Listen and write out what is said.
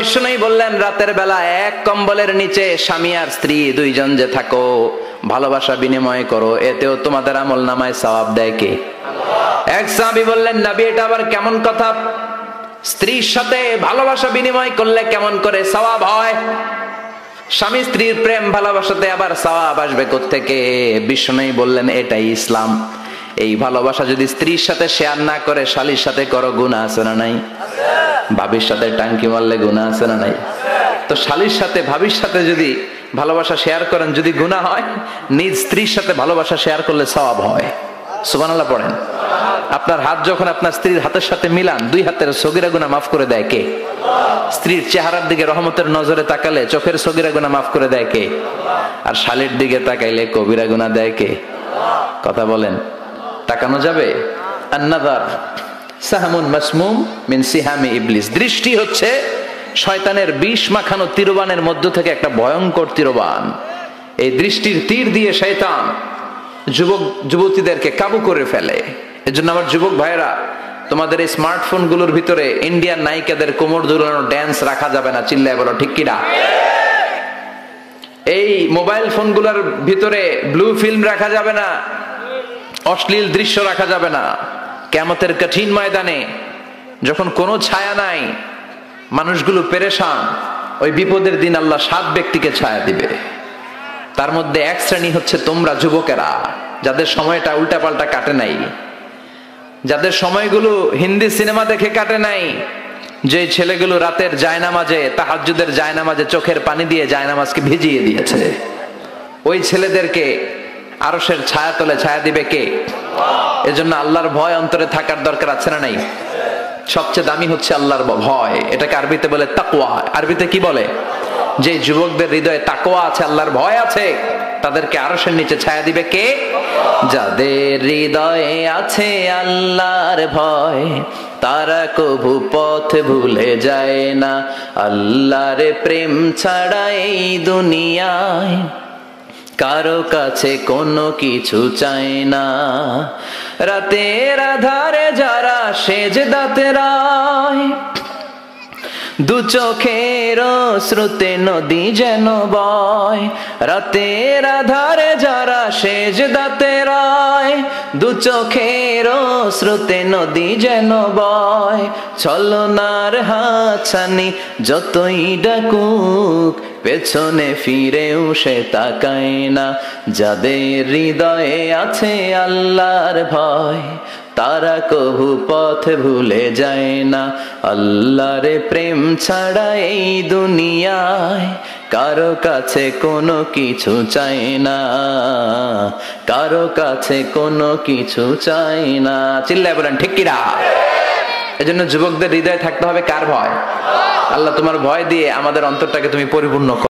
বিষ্ণুই বললেন রাতের বেলা এক কম্বলের নিচে স্বামী আর স্ত্রী দুইজন যে থাকো, ভালোবাসা বিনিময় করো, এতেও তোমাদের আমল নামায় সওয়াব দেয় কে? এক সাহাবী বললেন, নবী এটা আবার কেমন কথা? স্ত্রীর সাথে ভালোবাসা বিনিময় করলে কেমন করে সওয়াব হয়? স্বামী স্ত্রীর প্রেম ভালোবাসাতে আবার সওয়াব আসবে কোত্থেকে? বিষ্ণুই বললেন এটাই ইসলাম। এই ভালোবাসা যদি স্ত্রীর সাথে শেয়ার না করে শালীর সাথে করো, গুনাহ আছে না নাই? ভাবির সাথে টাঙ্কি মারলে গুনাহ আছে না নাই? তো শালীর সাথে ভাবির সাথে যদি ভালোবাসা শেয়ার করেন, যদি গুনাহ হয়, নিজ স্ত্রীর সাথে ভালোবাসা শেয়ার করলে সওয়াব হয়। সুবহানাল্লাহ পড়েন। আপনার হাত যখন আপনার স্ত্রীর হাতের সাথে মিলান, দুই হাতের সগীরা গুনাহ মাফ করে দেয় কে? স্ত্রীর চেহারার দিকে রহমতের নজরে তাকালে চোখের সগীরা গুনাহ মাফ করে দেয় কে? আর শালীর দিকে তাকাইলে কবিরা গুনাহ দেয় কে? কথা বলেন, তাকানো যাবে? আন-নাযার সাহমুন মাসমুম মিন সিহামি ইবলিস। দৃষ্টি হচ্ছে শয়তানের বিষ মাখানো তীরবানের মধ্য থেকে একটা ভয়ঙ্কর তীরবান। এই দৃষ্টির তীর দিয়ে শয়তান যুবক যুবতীদেরকে কাবু করে ফেলে। এজন্য আমার যুবক ভাইয়েরা, তোমাদের এই স্মার্টফোন গুলোর ভিতরে ইন্ডিয়ান নায়িকাদের কোমর দুলানো ড্যান্স রাখা যাবে না। চিল্লায় বলো ঠিক কিনা? এই মোবাইল ফোন গুলোর ভিতরে ব্লু ফিল্ম রাখা যাবে না, অশ্লীল দৃশ্য রাখা যাবে না। কিয়ামতের কঠিন ময়দানে যখন কোনো ছায়া নাই, মানুষগুলো পেরেশান, ওই বিপদের দিন আল্লাহ 7 ব্যক্তিকে ছায়া দিবে। তার মধ্যে এক শ্রেণী হচ্ছে তোমরা যুবকেরা, যাদের সময়টা উল্টাপাল্টা কাটে নাই, যাদের সময়গুলো হিন্দি সিনেমা দেখে কাটে নাই, যে ছেলেগুলো রাতের জায়নামাজে, তাহাজ্জুদের জায়নামাজে চোখের পানি দিয়ে জায়নামাজকে ভিজিয়ে দিয়েছে, ওই ছেলেদেরকে আরশের ছায়া তলে ছায়া দিবে কে? এজন্য আল্লাহর ভয় অন্তরে থাকার দরকার আছে না নাই? সবচেয়ে দামি হচ্ছে আল্লাহর ভয়। এটাকে আরবিতে বলে তাকওয়া। আরবিতে কি বলে? যে যুবকদের হৃদয়ে তাকওয়া আছে, আল্লাহর ভয় আছে, তাদেরকে আরশের নিচে ছায়া দিবে কে? যাদের হৃদয়ে আছে আল্লাহর ভয়, তারা কভু পথ ভুলে যায় না। আল্লাহর প্রেম ছাড়া এই দুনিয়ায় কারো কাছে কোনো কিছু চায় না। রাতের আধারে যারা সেজদাতে রায়, দু চোখের শ্রুতে নদী যেন বয়। রাতের আধারে যারা সেজদাতে রায়, দু চোখের শ্রুতে নদী যেন বয়। ছলনার হাতছানি যতই ডাকুক, পেছনে ফিরেও সে তাকায় না। যাদের হৃদয়ে আছে আল্লাহর ভয়, তারা কভু পথ ভুলে যায় না। আল্লাহর প্রেম ছাড়া এই দুনিয়ায় কারো কাছে কোনো কিছু চায় না, কারো কাছে কোনো কিছু চায় না। চিল্লায় বলেন ঠিক কিনা? এজন্য যুবকদের হৃদয়ে থাকতে হবে কার ভয়? আল্লাহ তোমার ভয় দিয়ে আমাদের অন্তরটাকে তুমি পরিপূর্ণ করো।